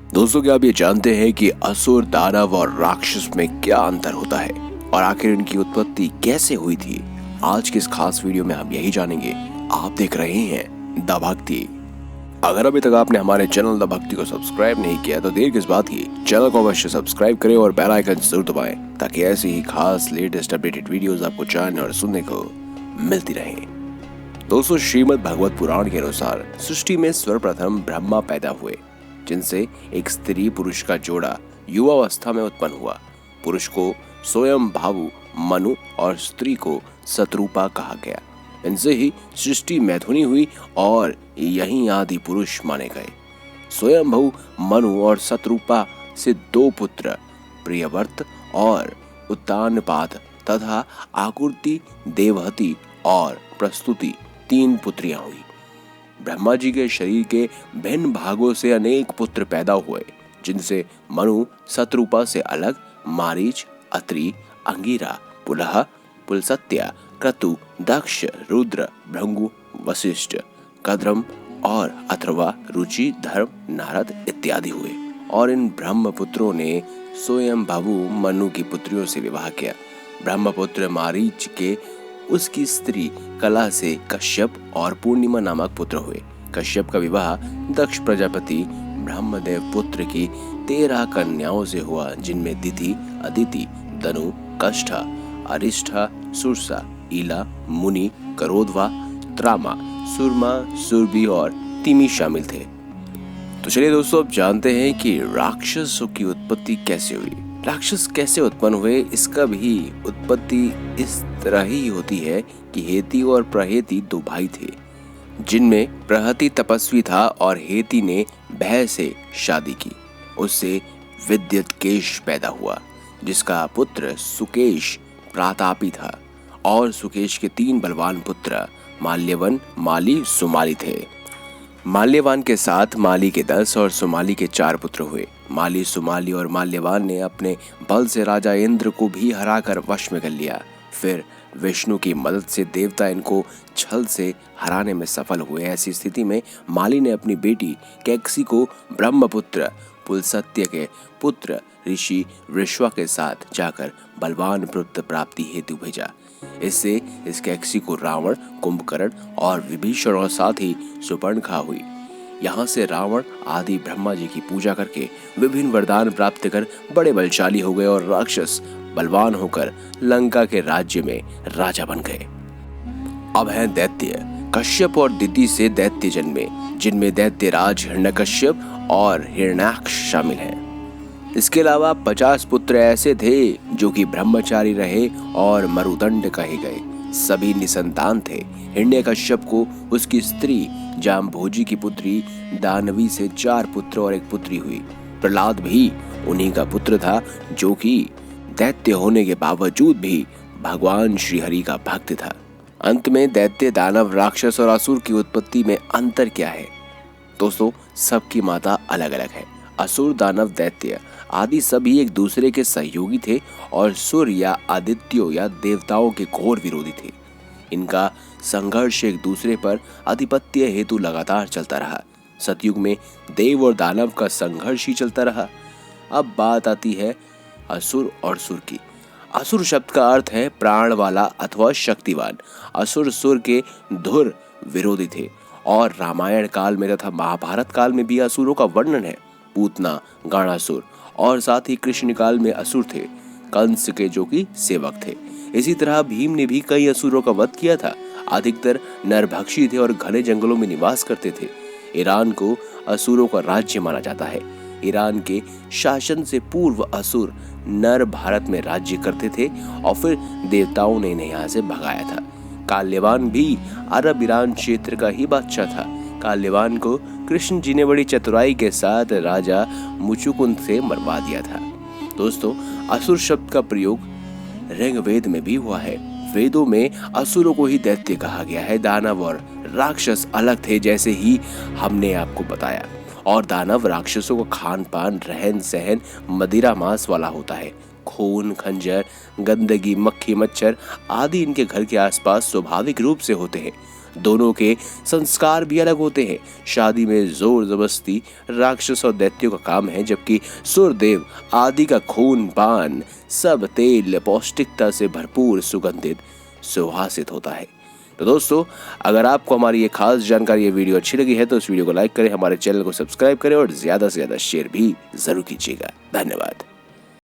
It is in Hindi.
दोस्तों, क्या आप ये जानते हैं कि असुर, दानव और राक्षस में क्या अंतर होता है और आखिर इनकी उत्पत्ति कैसे हुई थी? आज के इस खास वीडियो में हम यही जानेंगे। आप देख रहे हैं द भक्ति। अगर अभी तक आपने हमारे चैनल द भक्ति को सब्सक्राइब नहीं किया तो देर किस बात की, चैनल को अवश्य सब्सक्राइब करें और बेल आइकन जरूर दबाएं ताकि ऐसी ही खास लेटेस्ट अपडेटेड वीडियोस आपको जानने और सुनने को मिलती रहे। दोस्तों, श्रीमद् भागवत पुराण के अनुसार सृष्टि में सर्वप्रथम ब्रह्मा पैदा हुए, जिनसे एक स्त्री पुरुष का जोड़ा युवावस्था में उत्पन्न हुआ। पुरुष को स्वयं भावु मनु और स्त्री को शत्रुपा कहा गया। इनसे ही सृष्टि मैथुनी हुई और यही आदि पुरुष माने गए। स्वयं भावु मनु और शत्रुपा से दो पुत्र प्रियव्रत और उत्तानपाद तथा आकृति, देवहति और प्रस्तुति तीन पुत्रियां हुई। ब्रह्मा जी के शरीर के भिन्न भागों से अनेक पुत्र पैदा हुए, जिनसे मनु शत्रुपा से अलग मारीच, अत्रि, अंगिरा, पुलह, पुलसत्या, क्रतु, दक्ष, रुद्र, भृंगु, वशिष्ठ, कद्रम और अथर्वा, रुचि, धर्म, नारद इत्यादि हुए। और इन ब्रह्मपुत्रों ने स्वयं भावु मनु की पुत्रियों से विवाह किया। ब्रह्मपुत्र मारीच के उसकी स्त्री कला से कश्यप और पूर्णिमा नामक पुत्र हुए। कश्यप का विवाह दक्ष प्रजापति ब्रह्मदेव पुत्र की 13 कन्याओं से हुआ, जिनमें दिति, अदिति, दनु, कष्ठा, अरिष्ठा, सुरसा, ईला, मुनि, करोदवा, त्रामा, सुरमा, सुरभि और तिमि शामिल थे। तो चलिए दोस्तों, अब जानते हैं कि राक्षसों की उत्पत्ति कैसे हुई। राक्षस कैसे उत्पन्न हुए, इसका भी उत्पत्ति इस तरह ही होती है कि हेति और प्रहेति दो भाई थे, जिनमें प्रहति तपस्वी था और हेति ने भय से शादी की। उससे विद्युत केश पैदा हुआ, जिसका पुत्र सुकेश प्रतापी था। और सुकेश के 3 बलवान पुत्र माल्यवन, माली, सुमाली थे। माल्यवान के साथ माली के 10 और सुमाली के 4 पुत्र हुए। माली, सुमाली और माल्यवान ने अपने बल से राजा इंद्र को भी हराकर वश में कर लिया। फिर विष्णु की मदद से देवता इनको छल से हराने में सफल हुए। ऐसी स्थिति में माली ने अपनी बेटी कैकसी को ब्रह्मपुत्र पुलसत्य के पुत्र ऋषि वृश्वा के साथ जाकर बलवान पुत्र प्राप्ति हेतु भेजा। इससे इस कैकसी को रावण, कुंभकर्ण और विभीषण और साथ ही सुपर्णखा हुई। यहाँ से रावण आदि ब्रह्मा जी की पूजा करके विभिन्न वरदान प्राप्त कर बड़े बलशाली हो गए और राक्षस बलवान होकर लंका के राज्य में राजा बन गए। अब हैं दैत्य। कश्यप और दिति से दैत्य जन्मे, जिनमें दैत्यराज हिरण्यकश्यप और हिरण्याक्ष शामिल हैं। इसके अलावा 50 पुत्र ऐसे थे जो कि ब्रह्मचारी रहे और मरुदंड कहे गए। सभी निसंतान थे। हिरण्यकश्यप को उसकी स्त्री जाम्भोजी की पुत्री दानवी से 4 पुत्र और 1 पुत्री हुई। प्रहलाद भी उन्हीं का पुत्र था, जो कि दैत्य होने के बावजूद भी भगवान श्री हरि का भक्त था। अंत में दैत्य, दानव, राक्षस और असुर की उत्पत्ति में अंतर क्या है? दोस्तों, सबकी माता अलग अलग है। असुर, दानव, दैत्य आदि सभी एक दूसरे के सहयोगी थे और सुर या आदित्यों या देवताओं के घोर विरोधी थे। इनका संघर्ष एक दूसरे पर आधिपत्य हेतु लगातार चलता रहा। सतयुग में देव और दानव का संघर्ष ही चलता रहा। अब बात आती है असुर और सुर की। असुर शब्द का अर्थ है प्राण वाला अथवा शक्तिवान। असुर सुर के धुर विरोधी थे और रामायण काल में तथा महाभारत काल में भी असुरों का वर्णन है। पूतना, गाणासुर और साथ ही कृष्ण काल में असुर थे, कंस के जो कि सेवक थे। इसी तरह भीम ने भी कई असुरों का वध किया था। अधिकतर नरभक्षी थे और घने जंगलों में निवास करते थे। ईरान को असुरों का राज्य माना जाता है। ईरान के शासन से पूर्व असुर नर भारत में राज्य करते थे और फिर देवताओं ने इन्हें यहाँ से भगाया था। काल्यवान भी अरब ईरान क्षेत्र का ही बादशाह था। काल्यवान को कृष्ण जी ने बड़ी चतुराई के साथ राजा मुचुकुंद से मरवा दिया था। दोस्तों, असुर शब्द का प्रयोग ऋग्वेद में भी हुआ है। वेदों में असुरों को ही दैत्य कहा गया है। दानव और राक्षस अलग थे, जैसे ही हमने आपको बताया। और दानव राक्षसों का खान पान, रहन सहन मदिरा मांस वाला होता है। खून, खंजर, गंदगी, मक्खी, मच्छर आदि इनके घर के आसपास स्वाभाविक रूप से होते हैं। दोनों के संस्कार भी अलग होते हैं। शादी में जोर जबरदस्ती राक्षस और दैत्यों का काम है, जबकि सूर्यदेव आदि का खून पान सब तेल पौष्टिकता से भरपूर सुगंधित सुवासित होता है। तो दोस्तों, अगर आपको हमारी ये खास जानकारी, ये वीडियो अच्छी लगी है तो इस वीडियो को लाइक करें, हमारे चैनल को सब्सक्राइब करें और ज्यादा से ज्यादा शेयर भी जरूर कीजिएगा। धन्यवाद।